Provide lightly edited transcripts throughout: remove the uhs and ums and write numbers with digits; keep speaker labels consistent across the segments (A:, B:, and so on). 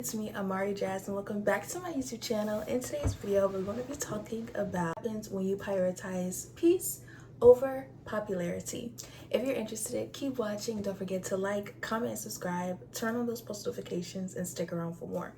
A: It's me, AmariJasz, and welcome back to my YouTube channel. In today's video, we're going to be talking about what happens when you prioritize peace over popularity. If you're interested, keep watching. Don't forget to like, comment, and subscribe. Turn on those post notifications and stick around for more.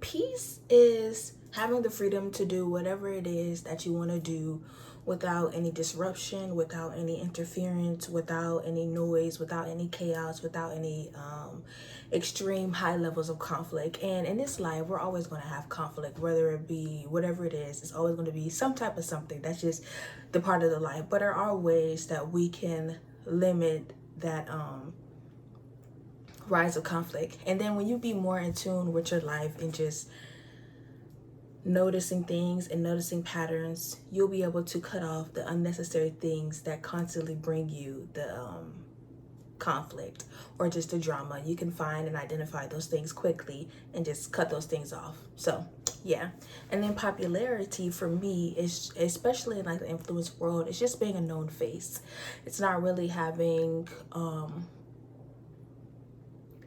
A: Peace is having the freedom to do whatever it is that you want to do without any disruption, without any interference, without any noise, without any chaos, without any extreme high levels of conflict. And in this life, we're always going to have conflict, whether it be whatever it is. It's always going to be some type of something. That's just the part of the life. But there are ways that we can limit that rise of conflict. And then when you be more in tune with your life and just noticing things and noticing patterns, you'll be able to cut off the unnecessary things that constantly bring you the conflict or just the drama. You can find and identify those things quickly and just cut those things off. So yeah. And then popularity for me is, especially in like the influence world, it's just being a known face. It's not really having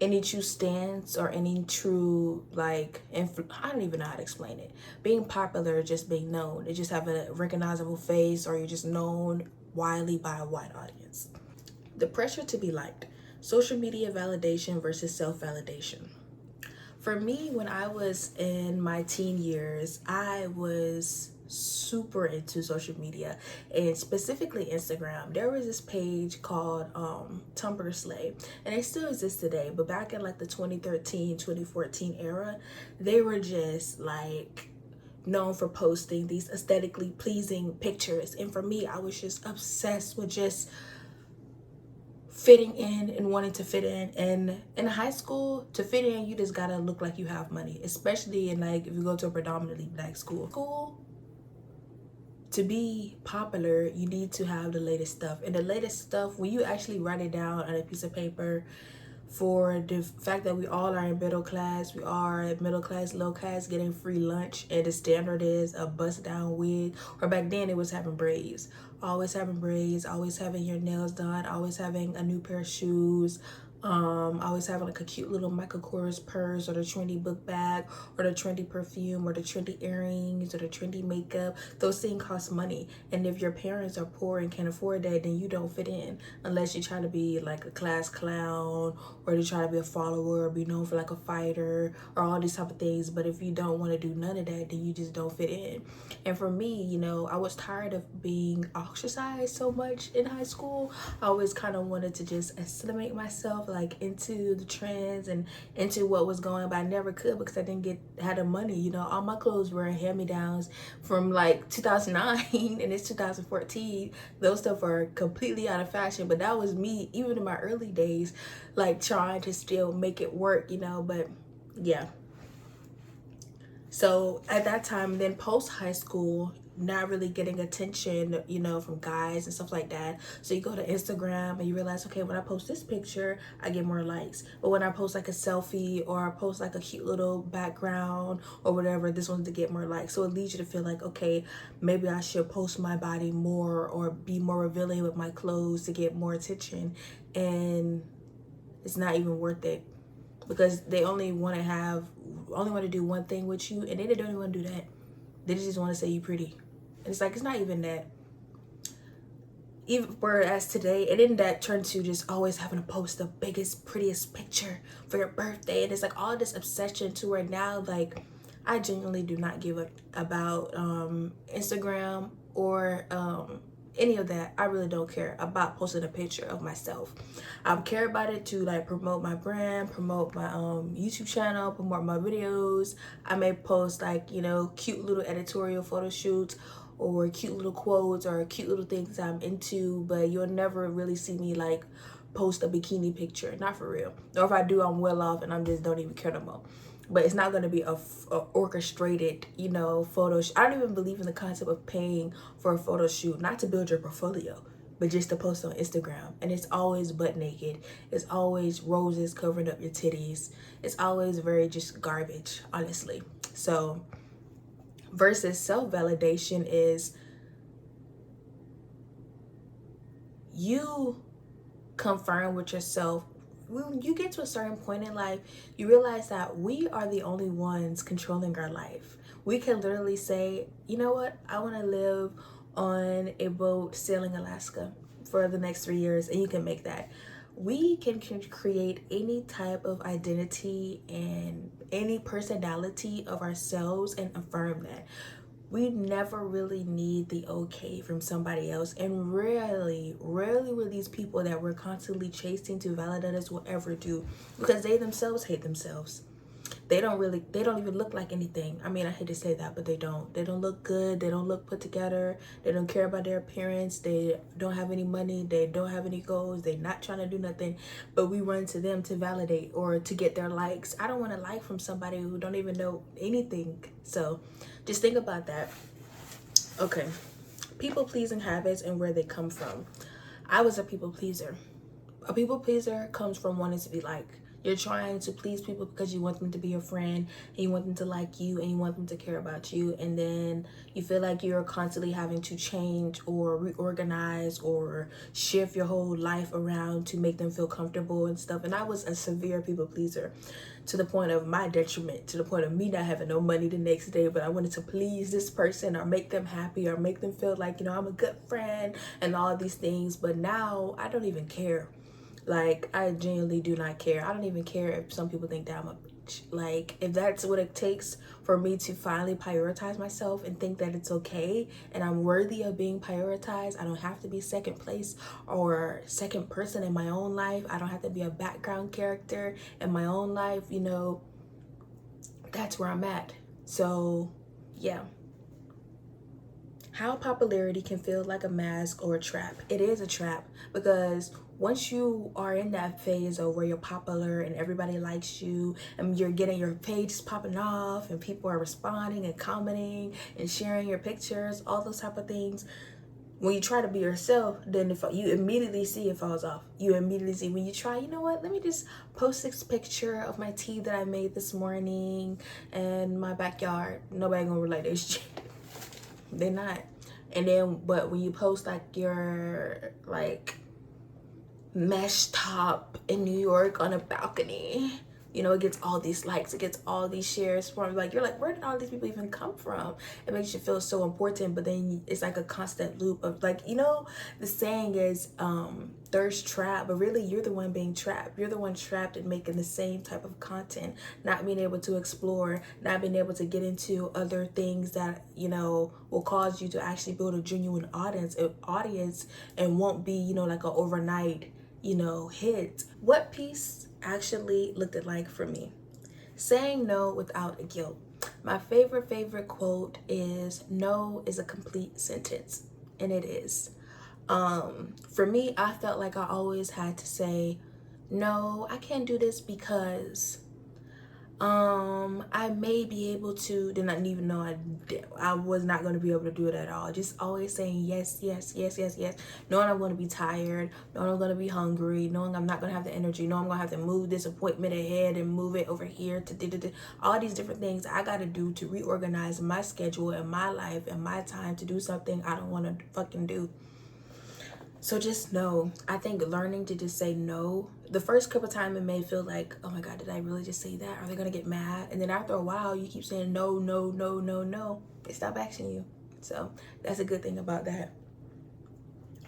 A: any true stance or any true like I don't even know how to explain it. Being popular, just being known, it just have a recognizable face, or you're just known widely by a wide audience. The pressure to be liked, social media validation versus self-validation. For me, when I was in my teen years, I was super into social media, and specifically Instagram. There was this page called Tumblr Slay, and it still exists today, but back in like the 2013 2014 era, they were just like known for posting these aesthetically pleasing pictures. And for me, I was just obsessed with just fitting in and wanting to fit in. And in high school, to fit in, you just gotta look like you have money, especially in like if you go to a predominantly black school. To be popular, you need to have the latest stuff. And the latest stuff, when you actually write it down on a piece of paper, for the fact that we all are in middle class, we are middle class, low class, getting free lunch, and the standard is a bust down wig, or back then it was having braids. Always having braids, always having your nails done, always having a new pair of shoes, always having like a cute little Michael Kors purse, or the trendy book bag, or the trendy perfume, or the trendy earrings, or the trendy makeup. Those things cost money, and if your parents are poor and can't afford that, then you don't fit in, unless you try to be like a class clown, or to try to be a follower, or be known for like a fighter, or all these type of things. But if you don't want to do none of that, then you just don't fit in. And for me, you know, I was tired of being ostracized so much in high school. I always kind of wanted to just assimilate myself like into the trends and into what was going, but I never could because I didn't had the money. You know, all my clothes were hand-me-downs from like 2009 and it's 2014. Those stuff are completely out of fashion, but that was me even in my early days, like trying to still make it work, you know. But yeah, so at that time, then post high school, not really getting attention, you know, from guys and stuff like that. So you go to Instagram and you realize, okay, when I post this picture, I get more likes. But when I post like a selfie, or I post like a cute little background or whatever, this one's to get more likes. So it leads you to feel like, okay, maybe I should post my body more or be more revealing with my clothes to get more attention. And it's not even worth it, because they only want to do one thing with you, and they don't even want to do that. They just want to say you pretty. And it's like, it's not even that. Even whereas today, it didn't that turn to just always having to post the biggest, prettiest picture for your birthday. And it's like all this obsession to where now, like, I genuinely do not give a about Instagram or any of that. I really don't care about posting a picture of myself. I care about it to like promote my brand, promote my YouTube channel, promote my videos. I may post like, you know, cute little editorial photo shoots, or cute little quotes, or cute little things I'm into, but you'll never really see me like post a bikini picture, not for real. Or if I do, I'm well off and I'm just don't even care no more. but it's not going to be a orchestrated, you know, photo I don't even believe in the concept of paying for a photo shoot, not to build your portfolio, but just to post on Instagram. And it's always butt naked. It's always roses covering up your titties. It's always very just garbage, honestly. So versus self-validation is you confirm with yourself. When you get to a certain point in life, you realize that we are the only ones controlling our life. We can literally say, you know what, I want to live on a boat sailing Alaska for the next 3 years, and you can make that. We can create any type of identity and any personality of ourselves and affirm that. We never really need the okay from somebody else, and rarely will these people that we're constantly chasing to validate us will ever do, because they themselves hate themselves. They don't even look like anything. I mean, I hate to say that, but they don't look good. They don't look put together. They don't care about their appearance. They don't have any money. They don't have any goals. They're not trying to do nothing, but we run to them to validate or to get their likes. I don't want a like from somebody who don't even know anything. So just think about that. Okay, people pleasing habits and where they come from. I was a people pleaser. A people pleaser comes from wanting to be liked. You're trying to please people because you want them to be your friend, and you want them to like you, and you want them to care about you, and then you feel like you're constantly having to change or reorganize or shift your whole life around to make them feel comfortable and stuff. And I was a severe people pleaser, to the point of my detriment, to the point of me not having no money the next day, but I wanted to please this person or make them happy or make them feel like, you know, I'm a good friend and all of these things. But now I don't even care. Like, I genuinely do not care. I don't even care if some people think that I'm a bitch. Like, if that's what it takes for me to finally prioritize myself and think that it's okay and I'm worthy of being prioritized, I don't have to be second place or second person in my own life. I don't have to be a background character in my own life, you know, that's where I'm at. So, yeah. How popularity can feel like a mask or a trap. It is a trap, because once you are in that phase of where you're popular and everybody likes you and you're getting your page popping off and people are responding and commenting and sharing your pictures, all those type of things, when you try to be yourself, then if you immediately see it falls off. You immediately see when you try, you know what, let me just post this picture of my tea that I made this morning in my backyard. Nobody gonna relate this shit. They're not. And then, but when you post like your like mesh top in New York on a balcony, you know, it gets all these likes, it gets all these shares from, like, you're like, where did all these people even come from? It makes you feel so important, but then it's like a constant loop of, like, you know, the saying is thirst trap, but really you're the one being trapped. You're the one trapped in making the same type of content, not being able to explore, not being able to get into other things that, you know, will cause you to actually build a genuine audience and won't be, you know, like an overnight, you know, hit. What piece actually looked it like for me? Saying no without a guilt. My favorite quote is, no is a complete sentence. And it is. For me, I felt like I always had to say, no, I can't do this because I may be able to, then I didn't even know I was not going to be able to do it at all. Just always saying yes, knowing I'm going to be tired, knowing I'm going to be hungry, knowing I'm not going to have the energy, knowing I'm going to have to move this appointment ahead and move it over here to all these different things I got to do to reorganize my schedule and my life and my time to do something I don't want to fucking do. So just know, I think learning to just say no, the first couple times it may feel like, oh my God, did I really just say that? Are they gonna get mad? And then after a while, you keep saying no, they stop asking you. So that's a good thing about that.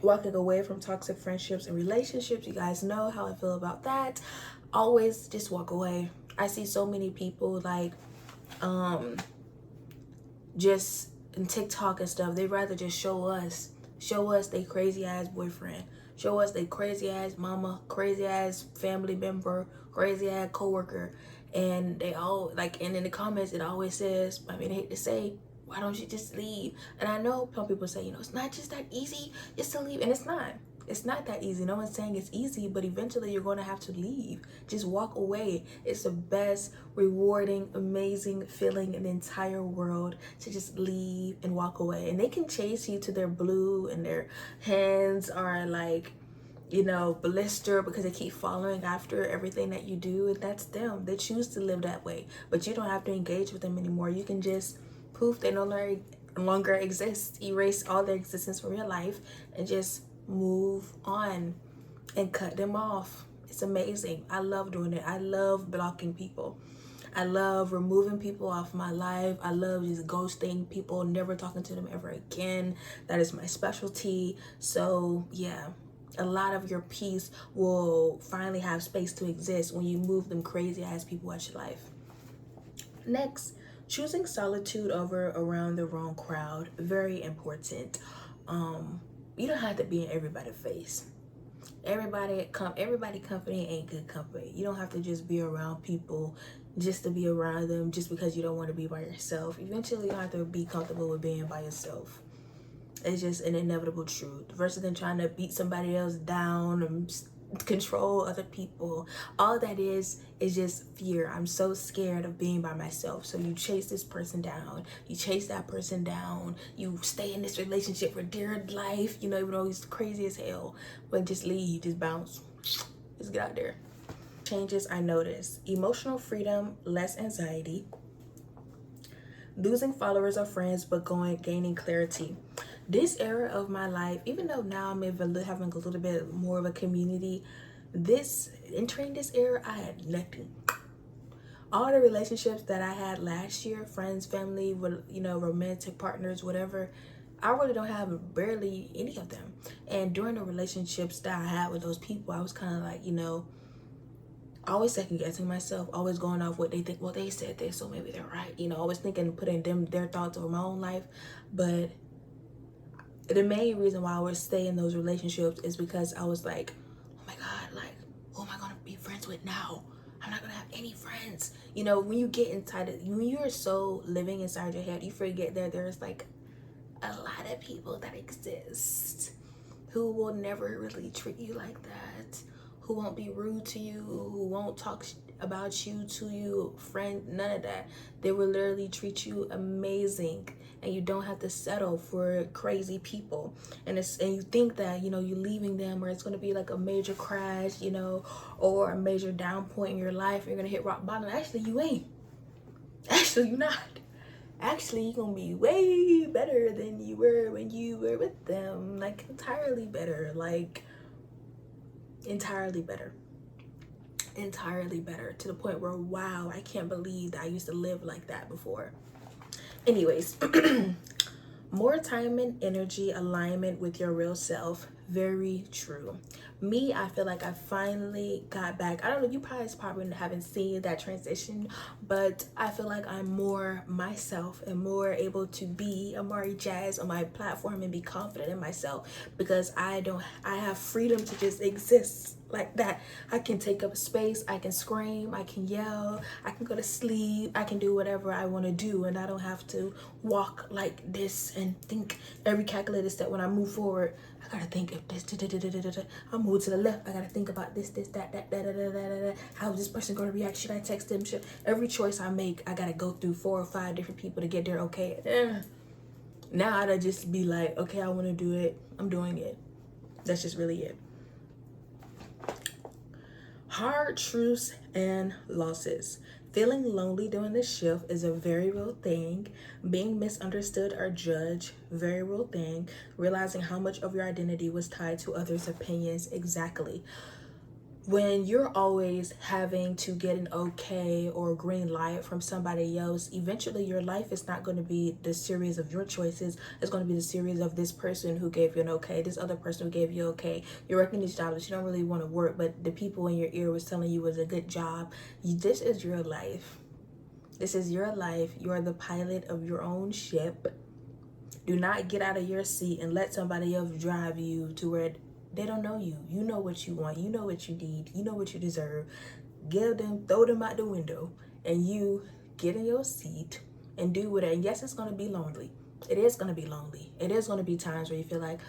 A: Walking away from toxic friendships and relationships, you guys know how I feel about that. Always just walk away. I see so many people like, just in TikTok and stuff, they'd rather just show us they crazy ass boyfriend, show us they crazy ass mama, crazy ass family member, crazy ass coworker, and they all like, and in the comments it always says, I mean, I hate to say, why don't you just leave? And I know some people say, you know, it's not just that easy just to leave, and it's not. It's not that easy. No one's saying it's easy, but eventually you're going to have to leave. Just walk away. It's the best, rewarding, amazing feeling in the entire world to just leave and walk away. And they can chase you to their blue and their hands are like, you know, blister because they keep following after everything that you do, and that's them. They choose to live that way, but you don't have to engage with them anymore. You can just poof, they no longer exist. Erase all their existence from your life and just move on and cut them off. It's amazing. I love doing it. I love blocking people. I love removing people off my life. I love just ghosting people, never talking to them ever again. That is my specialty. So yeah, a lot of your peace will finally have space to exist when you move them crazy ass people out your life. Next, choosing solitude over around the wrong crowd. Very important. You don't have to be in everybody's face. Everybody company ain't good company. You don't have to just be around people just to be around them just because you don't want to be by yourself. Eventually you have to be comfortable with being by yourself. It's just an inevitable truth. Versus than trying to beat somebody else down and control other people. All that is just fear. I'm so scared of being by myself. So you chase this person down. You chase that person down. You stay in this relationship for dear life. You know, even though he's crazy as hell. But just leave. Just bounce. Just get out there. Changes I noticed. Emotional freedom, less anxiety. Losing followers or friends, but gaining clarity. This era of my life, even though now I'm having a little bit more of a community, entering this era, I had nothing. All the relationships that I had last year, friends, family, you know, romantic partners, whatever, I really don't have barely any of them. And during the relationships that I had with those people, I was kind of like, you know, always second guessing myself, always going off what they think. Well, they said this, so maybe they're right. You know, always thinking, putting their thoughts on my own life. But the main reason why I would stay in those relationships is because I was like, oh my God, like, who am I gonna be friends with now? I'm not gonna have any friends. You know, when you get when you're so living inside your head, you forget that there's like a lot of people that exist who will never really treat you like that, who won't be rude to you, who won't talk about you to you, friend, none of that. They will literally treat you amazing, and you don't have to settle for crazy people. And you think that, you know, you're leaving them or it's going to be like a major crash, you know, or a major down point in your life, you're going to hit rock bottom. Actually, you ain't. Actually, you're not. Actually, you're going to be way better than you were when you were with them. Like, entirely better. Like, entirely better. Entirely better, to the point where, wow, I can't believe that I used to live like that before. Anyways, more time and energy alignment with your real self. Very true. Me, I feel like I finally got back. I don't know, you probably haven't seen that transition, but I feel like I'm more myself and more able to be AmariJasz on my platform and be confident in myself, because I have freedom to just exist like that. I can take up space, I can scream, I can yell, I can go to sleep, I can do whatever I want to do, and I don't have to walk like this and think every calculated step. When I move forward, I gotta think of this, I'll move to the left, I gotta think about this, that, how is this person gonna react, should I text them, every choice I make, I gotta go through 4 or 5 different people to get there. Okay, now I just be like, okay, I want to do it, I'm doing it. That's just really it. Hard truths and losses. Feeling lonely during the shift is a very real thing. Being misunderstood or judged, very real thing. Realizing how much of your identity was tied to others' opinions, exactly. When you're always having to get an okay or green light from somebody else, eventually your life is not going to be the series of your choices. It's going to be the series of this person who gave you an okay, this other person who gave you okay. You're working these jobs that you don't really want to work, but the people in your ear was telling you it was a good job. This is your life. This is your life. You are the pilot of your own ship. Do not get out of your seat and let somebody else drive you to where they don't know you. You know what you want. You know what you need. You know what you deserve. Give them, throw them out the window, and you get in your seat and do whatever. And yes, it's going to be lonely. It is going to be lonely. It is going to be times where you feel like,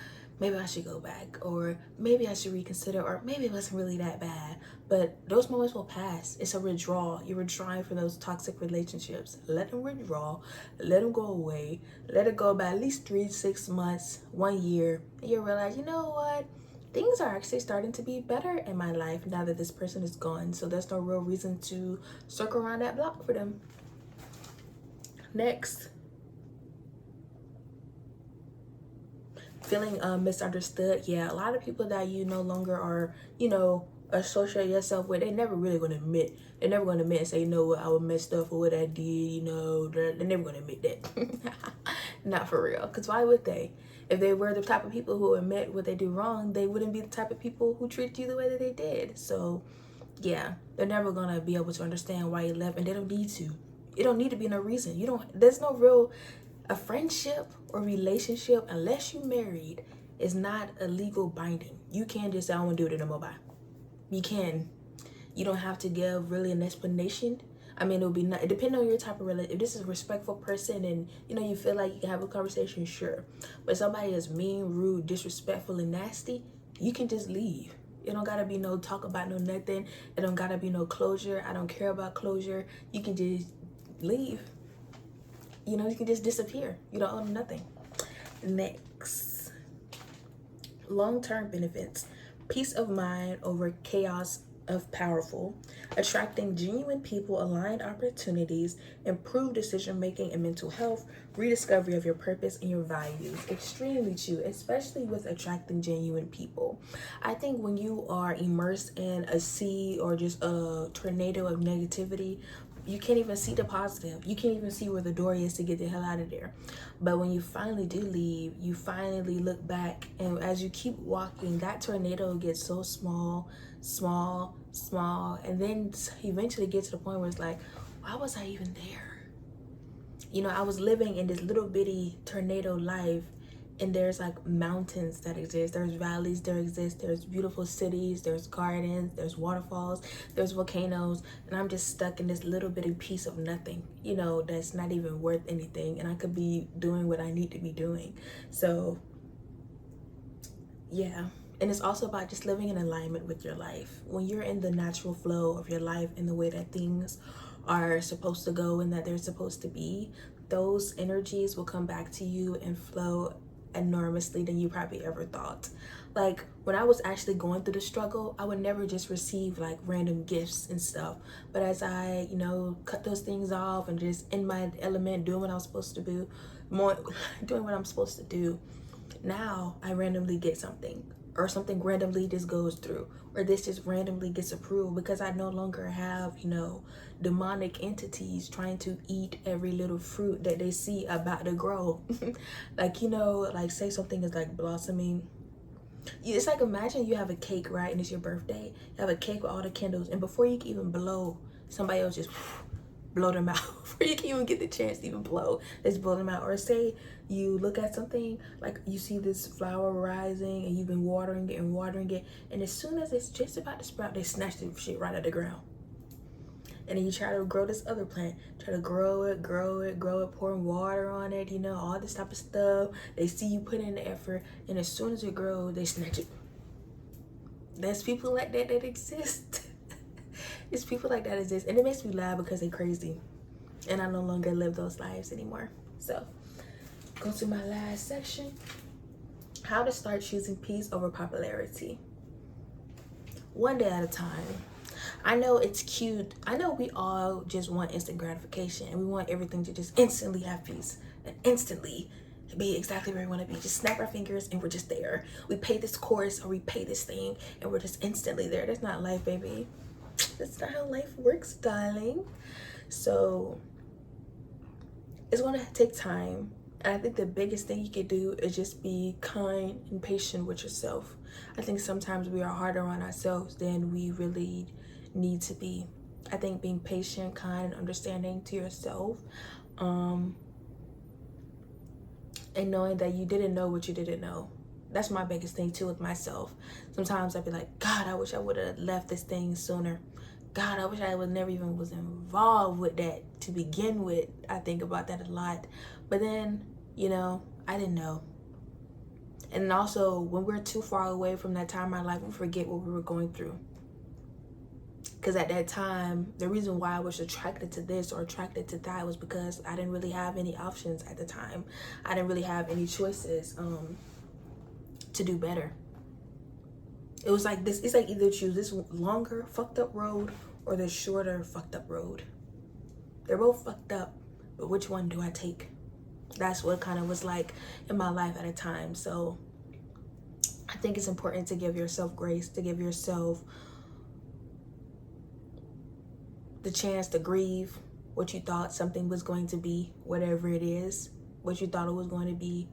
A: maybe I should go back, or maybe I should reconsider, or maybe it wasn't really that bad. But those moments will pass. It's a withdrawal. You're withdrawing from those toxic relationships. Let them withdraw, let them go away, let it go about at least 3 to 6 months, 1 year, and you'll realize, you know what? Things are actually starting to be better in my life now that this person is gone. So there's no real reason to circle around that block for them. Next, feeling misunderstood. Yeah, a lot of people that you no longer are, associate yourself with, they never really gonna admit. They're never gonna admit and say, you know what, I was messed up for what I did. They're never gonna admit that. Not for real. Cause why would they? If they were the type of people who admit what they do wrong, they wouldn't be the type of people who treat you the way that they did. So yeah, they're never gonna be able to understand why you left, and they don't need to. It don't need to be no reason. There's no real, a friendship or relationship, unless you married, is not a legal binding. You can't just say, I don't want to do it no more. Bye. You can. You don't have to give really an explanation. I mean, it'll be not, depending on your type of relationship. If this is a respectful person and you feel like you can have a conversation, sure. But somebody is mean, rude, disrespectful, and nasty, you can just leave. It don't gotta be no talk about no nothing. It don't gotta be no closure. I don't care about closure. You can just leave. You can just disappear. You don't owe them nothing. Next, long-term benefits. Peace of mind over chaos of powerful, attracting genuine people, aligned opportunities, improved decision-making and mental health, rediscovery of your purpose and your values. Extremely true, especially with attracting genuine people. I think when you are immersed in a sea or just a tornado of negativity, you can't even see the positive. You can't even see where the door is to get the hell out of there. But when you finally do leave, you finally look back, and as you keep walking, that tornado gets so small, and then eventually get to the point where it's like, why was I even there? I was living in this little bitty tornado life, and there's like mountains that exist, there's valleys that exist, there's beautiful cities, there's gardens, there's waterfalls, there's volcanoes, and I'm just stuck in this little bitty piece of nothing, that's not even worth anything, and I could be doing what I need to be doing. So yeah. And it's also about just living in alignment with your life. When you're in the natural flow of your life, in the way that things are supposed to go and that they're supposed to be, those energies will come back to you and flow enormously than you probably ever thought. Like when I was actually going through the struggle, I would never just receive like random gifts and stuff. But as I, cut those things off and just in my element, doing what I was supposed to do, doing what I'm supposed to do, now I randomly get something, or something randomly just goes through, or this just randomly gets approved, because I no longer have, demonic entities trying to eat every little fruit that they see about to grow. Like, like say something is like blossoming. It's like, imagine you have a cake, right? And it's your birthday. You have a cake with all the candles, and before you can even blow, somebody else just blow them out. Before you can even get the chance to even blow, let's blow them out. Or say you look at something, like you see this flower rising and you've been watering it, and as soon as it's just about to sprout, they snatch the shit right out of the ground. And then you try to grow this other plant, try to grow it, pouring water on it, all this type of stuff. They see you put in the effort, and as soon as it grows, they snatch it. There's people like that exist. It's people like that exist, and it makes me laugh because they're crazy, and I no longer live those lives anymore. So, go to my last section. How to start choosing peace over popularity. One day at a time. I know it's cute. I know we all just want instant gratification, and we want everything to just instantly have peace and instantly be exactly where we want to be. Just snap our fingers and we're just there. We pay this course or we pay this thing and we're just instantly there. That's not life, baby. That's not how life works, darling. So it's going to take time. And I think the biggest thing you could do is just be kind and patient with yourself. I think sometimes we are harder on ourselves than we really need to be. I think being patient, kind, and understanding to yourself, and knowing that you didn't know what you didn't know. That's my biggest thing too with myself. Sometimes I'd be like, God, I wish I would have left this thing sooner. God, I wish I would never even was involved with that to begin with. I think about that a lot. But then, I didn't know. And also, when we're too far away from that time in our life, we forget what we were going through. Because at that time, the reason why I was attracted to this or attracted to that was because I didn't really have any options at the time. I didn't really have any choices to do better. It was like this. It's like either choose this longer fucked up road or the shorter fucked up road. They're both fucked up, but which one do I take? That's what kind of was like in my life at a time. So I think it's important to give yourself grace, to give yourself the chance to grieve what you thought something was going to be, whatever it is, what you thought it was going to be.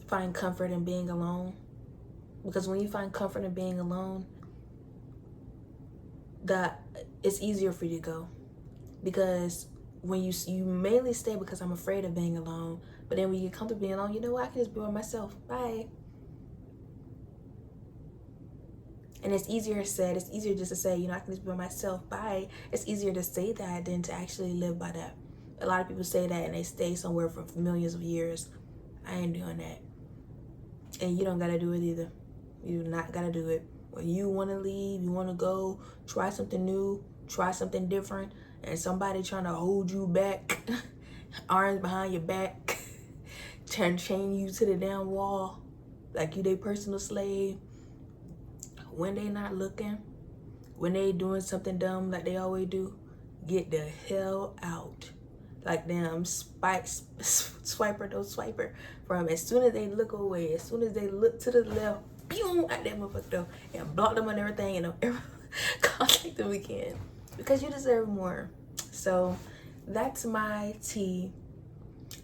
A: Find comfort in being alone, because when you find comfort in being alone, that it's easier for you to go. Because when you mainly stay because I'm afraid of being alone, but then when you come to being alone, you know what, I can just be by myself, bye. And it's easier said, it's easier just to say, you know, I can just be by myself, bye. It's easier to say that than to actually live by that. A lot of people say that and they stay somewhere for millions of years. I ain't doing that. And you don't gotta do it either. You do not gotta do it. When you wanna leave, you wanna go, try something new, try something different, and somebody trying to hold you back, arms behind your back, trying to chain you to the damn wall, like you their personal slave, when they not looking, when they doing something dumb like they always do, get the hell out. Like damn swiper, those swiper, from as soon as they look away, as soon as they look to the left, boom, at that motherfucker though, and block them on everything and don't ever contact them again, because you deserve more. So that's my tea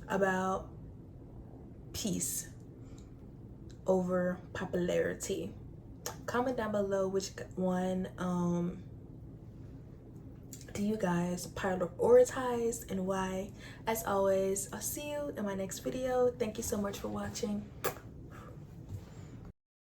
A: about peace over popularity. Comment down below which one do you guys prioritize and why. As always, I'll see you in my next video. Thank you so much for watching.